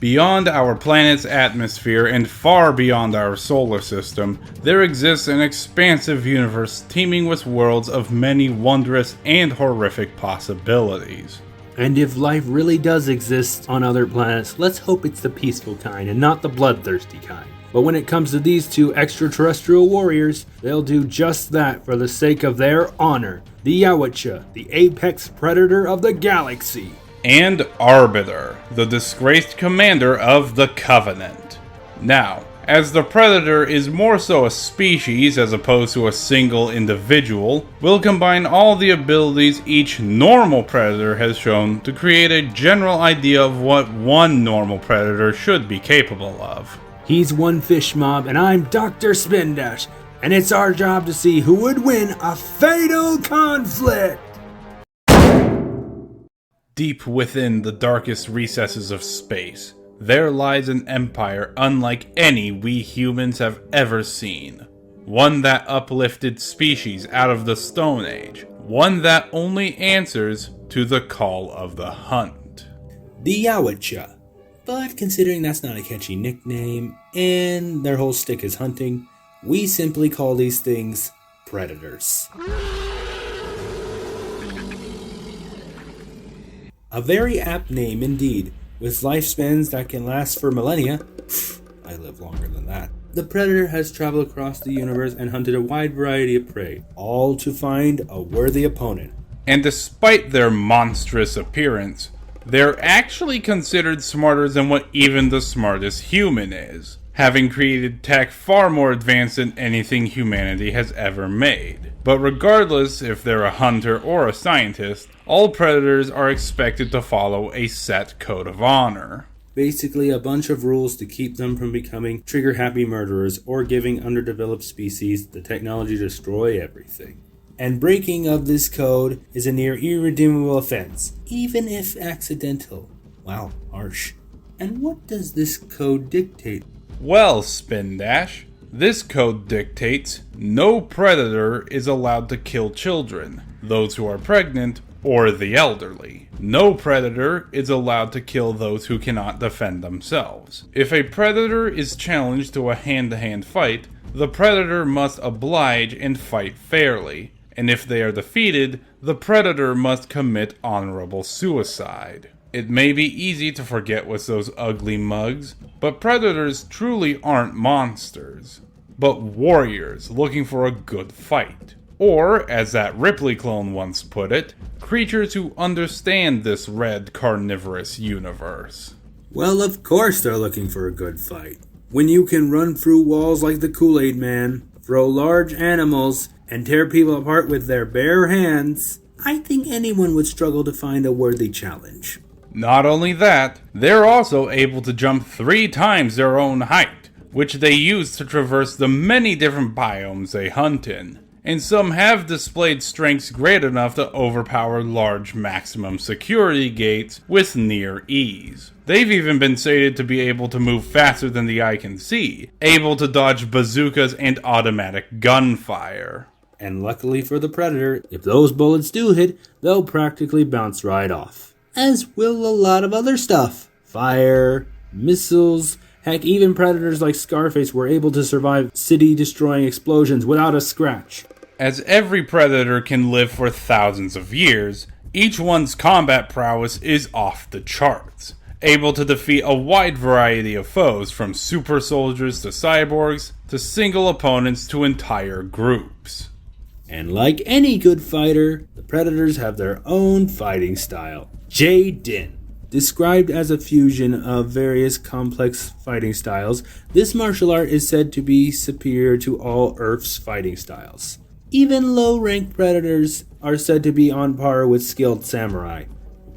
Beyond our planet's atmosphere and far beyond our solar system, there exists an expansive universe teeming with worlds of many wondrous and horrific possibilities. And if life really does exist on other planets, let's hope it's the peaceful kind and not the bloodthirsty kind. But when it comes to these two extraterrestrial warriors, they'll do just that for the sake of their honor. The Yautja, the apex predator of the galaxy. And Arbiter, the disgraced commander of the Covenant. Now, as the Predator is more so a species as opposed to a single individual, we'll combine all the abilities each normal Predator has shown to create a general idea of what one normal Predator should be capable of. He's one fish mob, and I'm Dr. Spindash, and it's our job to see who would win a fatal conflict! Deep within the darkest recesses of space, there lies an empire unlike any we humans have ever seen. One that uplifted species out of the Stone Age. One that only answers to the call of the hunt. The Yautja. But considering that's not a catchy nickname, and their whole stick is hunting, we simply call these things predators. A very apt name indeed, with lifespans that can last for millennia. I live longer than that. The predator has traveled across the universe and hunted a wide variety of prey, all to find a worthy opponent. And despite their monstrous appearance, they're actually considered smarter than what even the smartest human is, having created tech far more advanced than anything humanity has ever made. But regardless if they're a hunter or a scientist, all predators are expected to follow a set code of honor. Basically a bunch of rules to keep them from becoming trigger-happy murderers or giving underdeveloped species the technology to destroy everything. And breaking of this code is a near irredeemable offense, even if accidental. Wow, harsh. And what does this code dictate? Well, Spindash, this code dictates no predator is allowed to kill children, those who are pregnant, or the elderly. No predator is allowed to kill those who cannot defend themselves. If a predator is challenged to a hand-to-hand fight, the predator must oblige and fight fairly. And if they are defeated, the predator must commit honorable suicide. It may be easy to forget with those ugly mugs, but predators truly aren't monsters, but warriors looking for a good fight. Or, as that Ripley clone once put it, creatures who understand this red carnivorous universe. Well, of course they're looking for a good fight. When you can run through walls like the Kool-Aid Man, throw large animals, and tear people apart with their bare hands, I think anyone would struggle to find a worthy challenge. Not only that, they're also able to jump 3 times their own height, which they use to traverse the many different biomes they hunt in. And some have displayed strengths great enough to overpower large maximum security gates with near ease. They've even been stated to be able to move faster than the eye can see, able to dodge bazookas and automatic gunfire. And luckily for the predator, if those bullets do hit, they'll practically bounce right off. As will a lot of other stuff. Fire, missiles, heck, even predators like Scarface were able to survive city-destroying explosions without a scratch. As every predator can live for thousands of years, each one's combat prowess is off the charts, able to defeat a wide variety of foes from super soldiers to cyborgs to single opponents to entire groups. And like any good fighter, the predators have their own fighting style. J-Din. Described as a fusion of various complex fighting styles, this martial art is said to be superior to all Earth's fighting styles. Even low-ranked predators are said to be on par with skilled samurai. I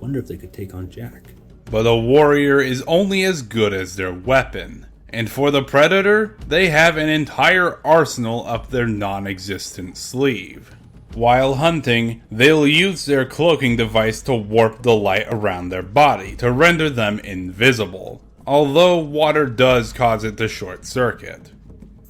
wonder if they could take on Jack. But a warrior is only as good as their weapon. And for the predator, they have an entire arsenal up their non-existent sleeve. While hunting, they'll use their cloaking device to warp the light around their body to render them invisible, although water does cause it to short circuit.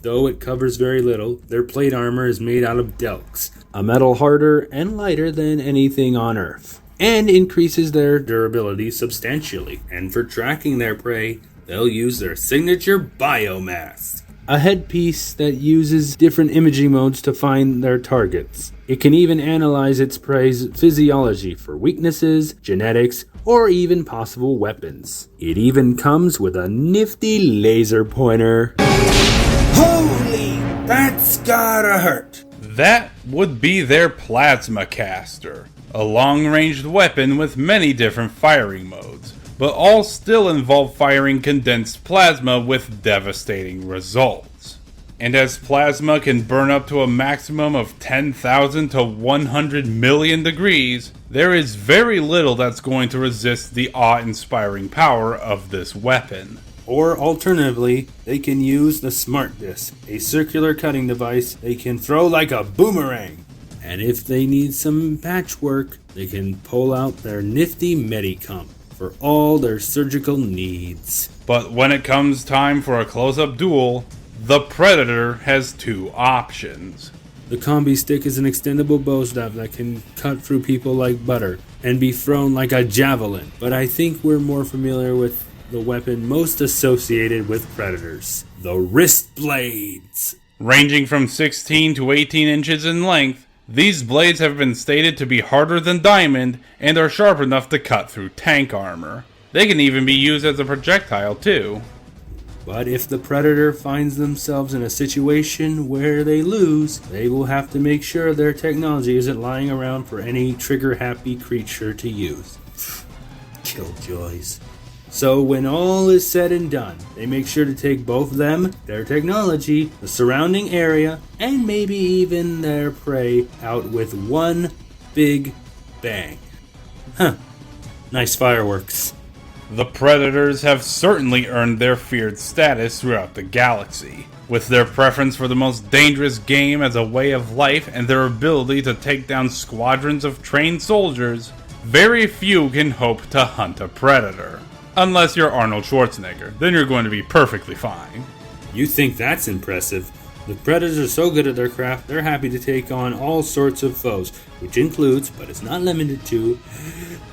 Though it covers very little, their plate armor is made out of delks, a metal harder and lighter than anything on Earth. and increases their durability substantially. And for tracking their prey, they'll use their signature biomask, a headpiece that uses different imaging modes to find their targets. It can even analyze its prey's physiology for weaknesses, genetics, or even possible weapons. It even comes with a nifty laser pointer. Holy, that's gotta hurt! That would be their plasma caster, a long-ranged weapon with many different firing modes, but all still involve firing condensed plasma with devastating results. And as plasma can burn up to a maximum of 10,000 to 100 million degrees, there is very little that's going to resist the awe-inspiring power of this weapon. Or alternatively, they can use the Smart Disc, a circular cutting device they can throw like a boomerang. And if they need some patchwork, they can pull out their nifty Medicomp for all their surgical needs. But when it comes time for a close-up duel, the Predator has two options. The combi stick is an extendable bow staff that can cut through people like butter and be thrown like a javelin. But I think we're more familiar with the weapon most associated with Predators, the wrist blades. Ranging from 16 to 18 inches in length, these blades have been stated to be harder than diamond and are sharp enough to cut through tank armor. They can even be used as a projectile too. But if the Predator finds themselves in a situation where they lose, they will have to make sure their technology isn't lying around for any trigger-happy creature to use. Killjoys. So when all is said and done, they make sure to take both them, their technology, the surrounding area, and maybe even their prey out with one big bang. Nice fireworks. The Predators have certainly earned their feared status throughout the galaxy. With their preference for the most dangerous game as a way of life and their ability to take down squadrons of trained soldiers, very few can hope to hunt a Predator. Unless you're Arnold Schwarzenegger, then you're going to be perfectly fine. You think that's impressive? The Predators are so good at their craft, they're happy to take on all sorts of foes, which includes, but is not limited to,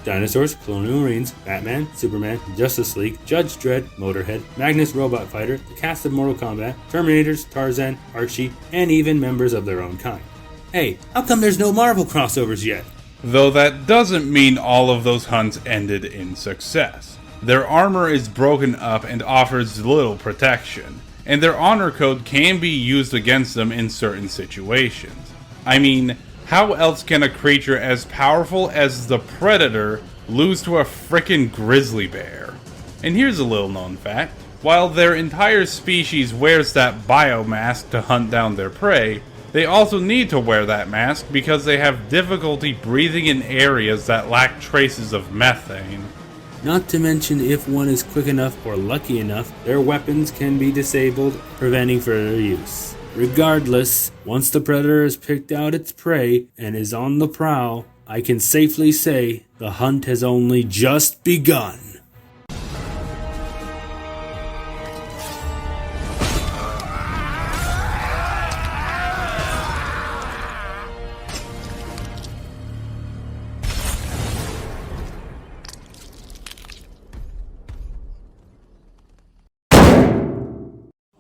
dinosaurs, Colonial Marines, Batman, Superman, Justice League, Judge Dredd, Motorhead, Magnus Robot Fighter, the cast of Mortal Kombat, Terminators, Tarzan, Archie, and even members of their own kind. Hey, how come there's no Marvel crossovers yet? Though that doesn't mean all of those hunts ended in success. Their armor is broken up and offers little protection, and their honor code can be used against them in certain situations. I mean, how else can a creature as powerful as the Predator lose to a frickin' grizzly bear? And here's a little known fact. While their entire species wears that biomask to hunt down their prey, they also need to wear that mask because they have difficulty breathing in areas that lack traces of methane. Not to mention, if one is quick enough or lucky enough, their weapons can be disabled, preventing further use. Regardless, once the Predator has picked out its prey and is on the prowl, I can safely say the hunt has only just begun.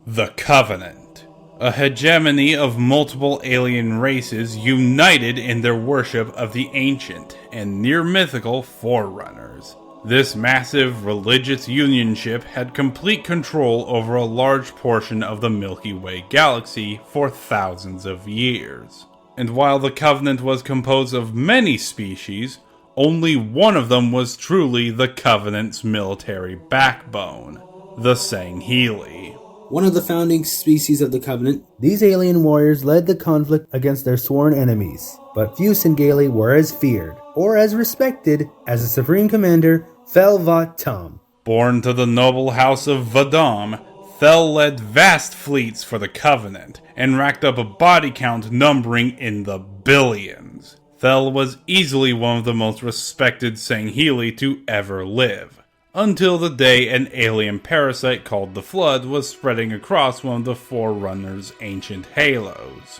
The Covenant. A hegemony of multiple alien races united in their worship of the ancient and near-mythical Forerunners. This massive religious unionship had complete control over a large portion of the Milky Way galaxy for thousands of years. And while the Covenant was composed of many species, only one of them was truly the Covenant's military backbone, the Sangheili. One of the founding species of the Covenant, these alien warriors led the conflict against their sworn enemies, but few Sangheili were as feared, or as respected, as the Supreme Commander, Thel Vot Tum. Born to the noble house of Vadam, Thel led vast fleets for the Covenant, and racked up a body count numbering in the billions. Thel was easily one of the most respected Sangheili to ever live. Until the day an alien parasite called the Flood was spreading across one of the Forerunners' ancient halos.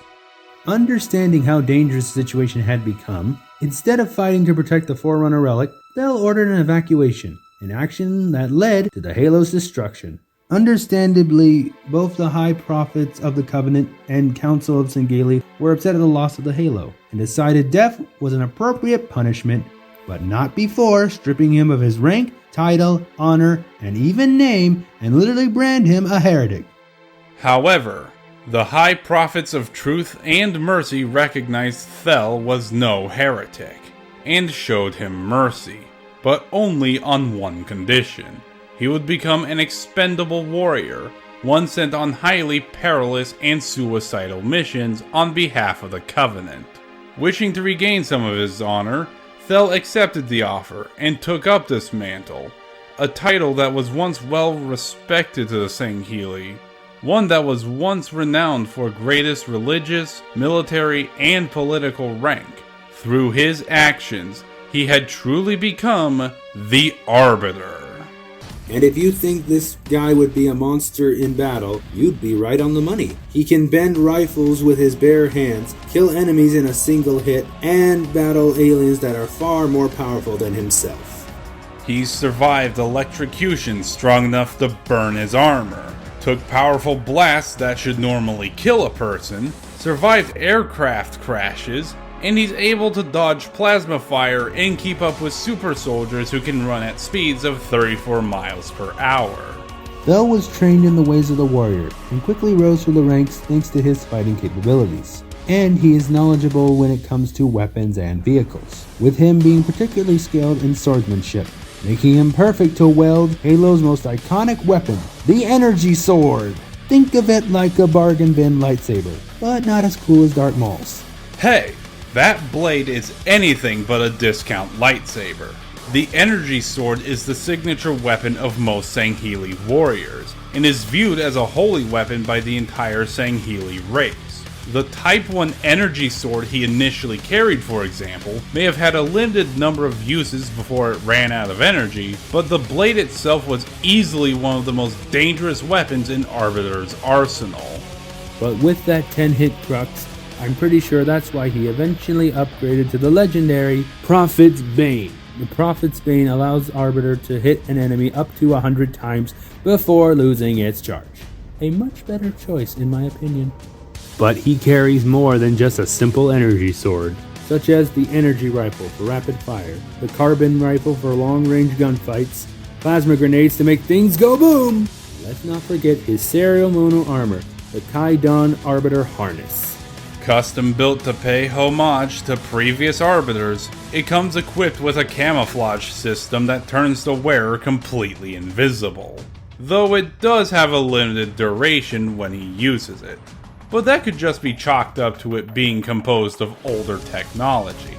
Understanding how dangerous the situation had become, Instead of fighting to protect the Forerunner relic, Thel ordered an evacuation, an action that led to the Halo's destruction. Understandably, both the High Prophets of the Covenant and Council of Sangheili were upset at the loss of the Halo, and decided death was an appropriate punishment, but not before stripping him of his rank, title, honor, and even name, and literally brand him a heretic. However, the High Prophets of Truth and Mercy recognized Thel was no heretic, and showed him mercy, but only on one condition. He would become an expendable warrior, one sent on highly perilous and suicidal missions on behalf of the Covenant. Wishing to regain some of his honor, Thel accepted the offer and took up this mantle, a title that was once well respected to the Sangheili, one that was once renowned for greatest religious, military, and political rank. Through his actions, he had truly become the Arbiter. And if you think this guy would be a monster in battle, you'd be right on the money. He can bend rifles with his bare hands, kill enemies in a single hit, and battle aliens that are far more powerful than himself. He survived electrocution strong enough to burn his armor, took powerful blasts that should normally kill a person, survived aircraft crashes, and he's able to dodge plasma fire and keep up with super soldiers who can run at speeds of 34 miles per hour. Thel was trained in the ways of the warrior, and quickly rose through the ranks thanks to his fighting capabilities. And he is knowledgeable when it comes to weapons and vehicles, with him being particularly skilled in swordsmanship, making him perfect to wield Halo's most iconic weapon, the Energy Sword. Think of it like a bargain bin lightsaber, but not as cool as Darth Maul's. Hey! That blade is anything but a discount lightsaber. The Energy Sword is the signature weapon of most Sangheili warriors, and is viewed as a holy weapon by the entire Sangheili race. The Type 1 Energy Sword he initially carried, for example, may have had a limited number of uses before it ran out of energy, but the blade itself was easily one of the most dangerous weapons in Arbiter's arsenal. But with that 10-hit crux, I'm pretty sure that's why he eventually upgraded to the legendary Prophet's Bane. The Prophet's Bane allows Arbiter to hit an enemy up to 100 times before losing its charge. A much better choice in my opinion. But he carries more than just a simple energy sword, such as the energy rifle for rapid fire, the carbon rifle for long-range gunfights, plasma grenades to make things go boom! Let's not forget his Serial Mono armor, the Kaidan Arbiter harness. Custom built to pay homage to previous Arbiters, it comes equipped with a camouflage system that turns the wearer completely invisible, though it does have a limited duration when he uses it. But that could just be chalked up to it being composed of older technology.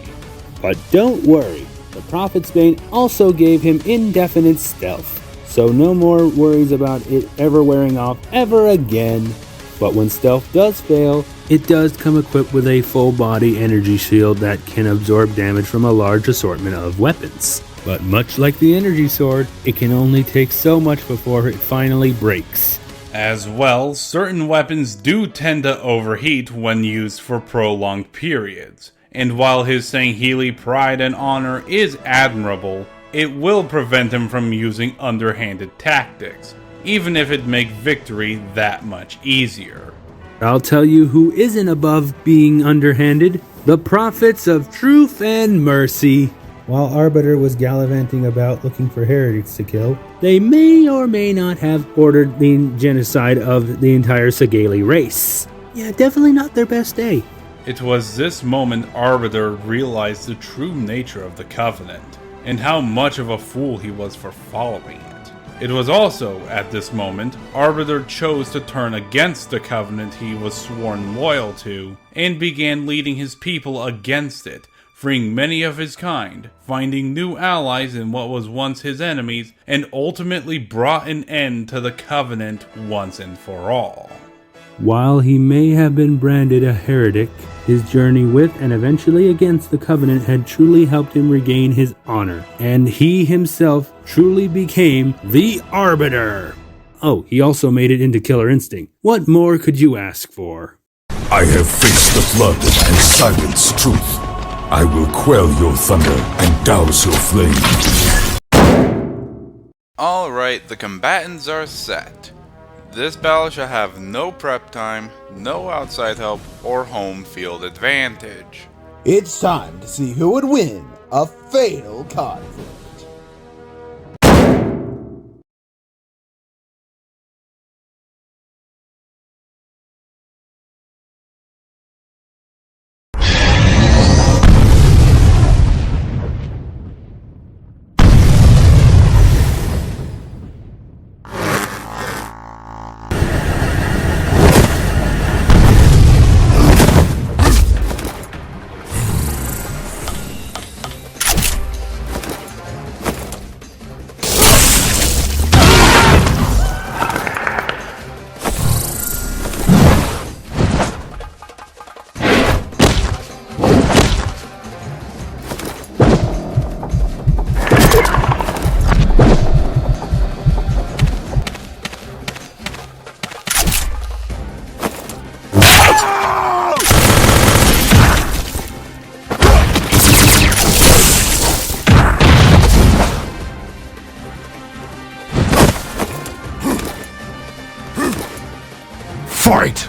But don't worry, the Prophet's Bane also gave him indefinite stealth, so no more worries about it ever wearing off ever again. But when stealth does fail, it does come equipped with a full-body energy shield that can absorb damage from a large assortment of weapons. But much like the energy sword, it can only take so much before it finally breaks. As well, certain weapons do tend to overheat when used for prolonged periods, and while his Sangheili pride and honor is admirable, it will prevent him from using underhanded tactics, even if it makes victory that much easier. I'll tell you who isn't above being underhanded: the Prophets of Truth and Mercy. While Arbiter was gallivanting about looking for heretics to kill, they may or may not have ordered the genocide of the entire Sangheili race. Yeah, definitely not their best day. It was this moment Arbiter realized the true nature of the Covenant, and how much of a fool he was for following it. It was also, at this moment, Arbiter chose to turn against the Covenant he was sworn loyal to, and began leading his people against it, freeing many of his kind, finding new allies in what was once his enemies, and ultimately brought an end to the Covenant once and for all. While he may have been branded a heretic, his journey with and eventually against the Covenant had truly helped him regain his honor, and he himself truly became the Arbiter. Oh, he also made it into Killer Instinct. What more could you ask for? I have faced the flood and silenced truth. I will quell your thunder and douse your flame. Alright, the combatants are set. This battle shall have no prep time, no outside help, or home field advantage. It's time to see who would win a fatal conflict. Fight!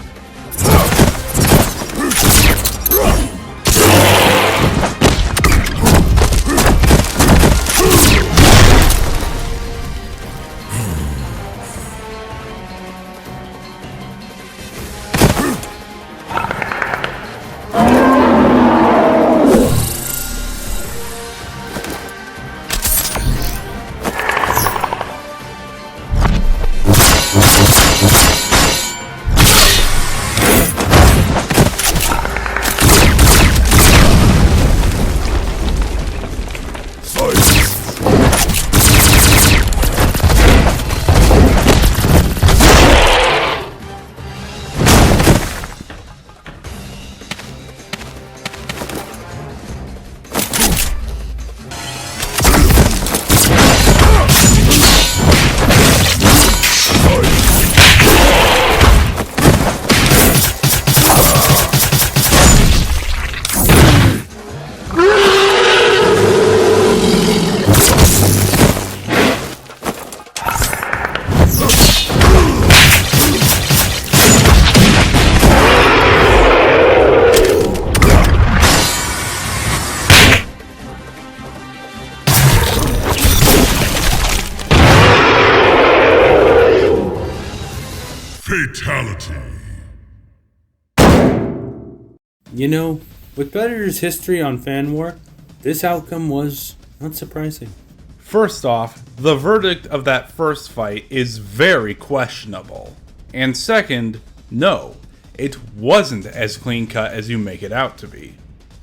Fatality. You know, with Predator's history on fan war, this outcome was not surprising. First off, the verdict of that first fight is very questionable. And second, no, it wasn't as clean-cut as you make it out to be.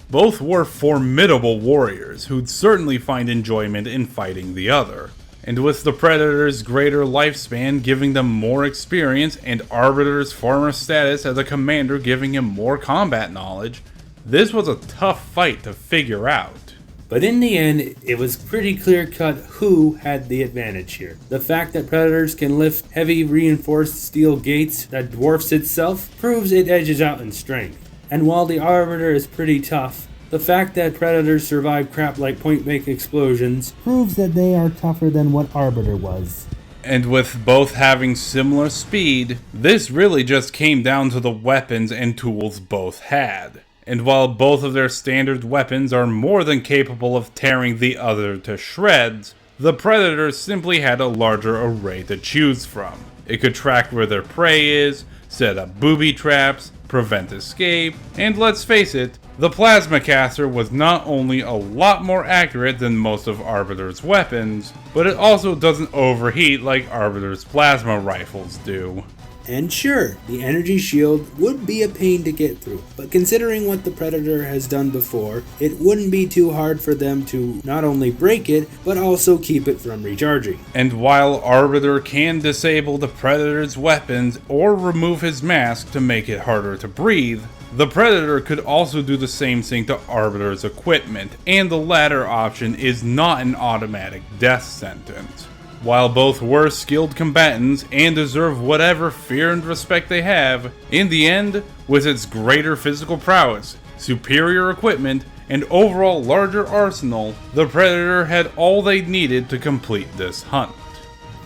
Both were formidable warriors who'd certainly find enjoyment in fighting the other. And with the Predator's greater lifespan giving them more experience and Arbiter's former status as a commander giving him more combat knowledge, this was a tough fight to figure out. But in the end, it was pretty clear-cut who had the advantage here. The fact that Predators can lift heavy reinforced steel gates that dwarfs itself proves it edges out in strength. And while the Arbiter is pretty tough, the fact that Predators survive crap like point-blank explosions proves that they are tougher than what Arbiter was. And with both having similar speed, this really just came down to the weapons and tools both had. And while both of their standard weapons are more than capable of tearing the other to shreds, the Predator simply had a larger array to choose from. It could track where their prey is, set up booby traps, prevent escape, and let's face it, the plasma caster was not only a lot more accurate than most of Arbiter's weapons, but it also doesn't overheat like Arbiter's plasma rifles do. And sure, the energy shield would be a pain to get through, but considering what the Predator has done before, it wouldn't be too hard for them to not only break it, but also keep it from recharging. And while Arbiter can disable the Predator's weapons or remove his mask to make it harder to breathe, the Predator could also do the same thing to Arbiter's equipment, and the latter option is not an automatic death sentence. While both were skilled combatants and deserve whatever fear and respect they have, in the end, with its greater physical prowess, superior equipment, and overall larger arsenal, the Predator had all they needed to complete this hunt.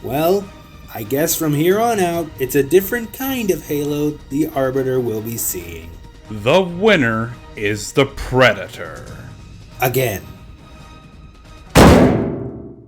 Well, I guess from here on out, it's a different kind of Halo the Arbiter will be seeing. The winner is the Predator. Again.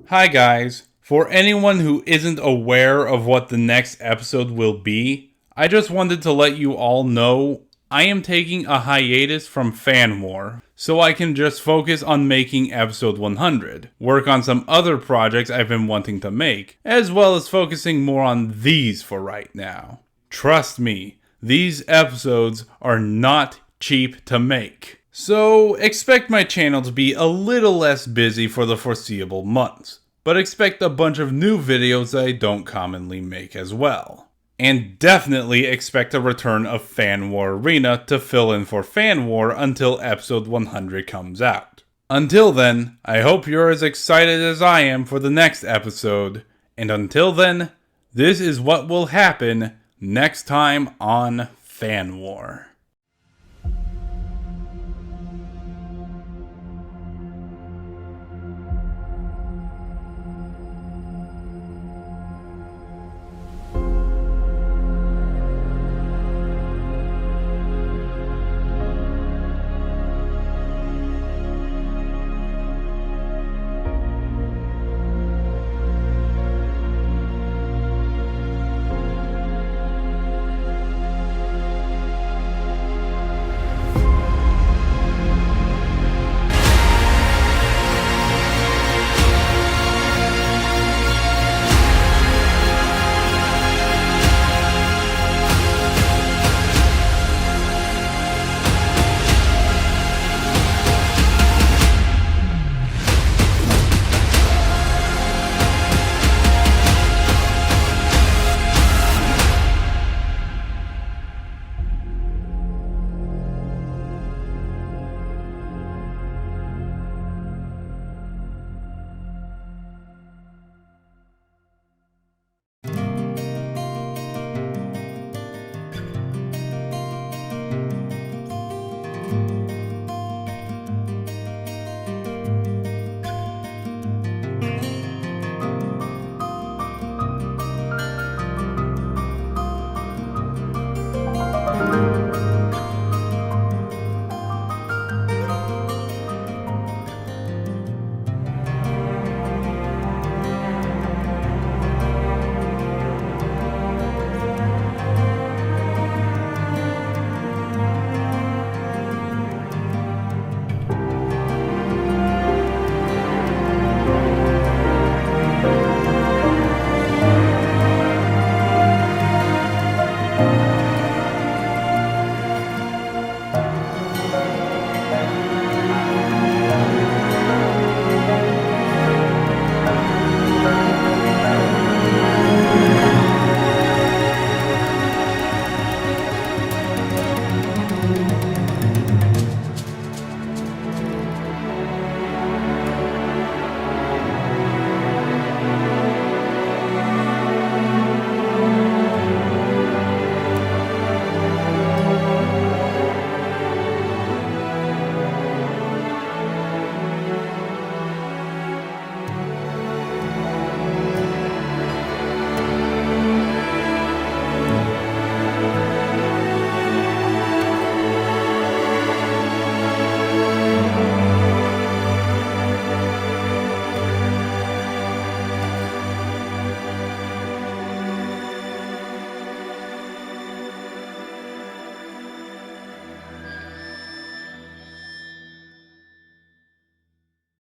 Hi guys. For anyone who isn't aware of what the next episode will be, I just wanted to let you all know I am taking a hiatus from Fan War, so I can just focus on making episode 100, work on some other projects I've been wanting to make, as well as focusing more on these for right now. Trust me, these episodes are not cheap to make. So expect my channel to be a little less busy for the foreseeable months, but expect a bunch of new videos that I don't commonly make as well. And definitely expect a return of Fan War Arena to fill in for Fan War until episode 100 comes out. Until then, I hope you're as excited as I am for the next episode, and until then, this is what will happen next time on Fan War.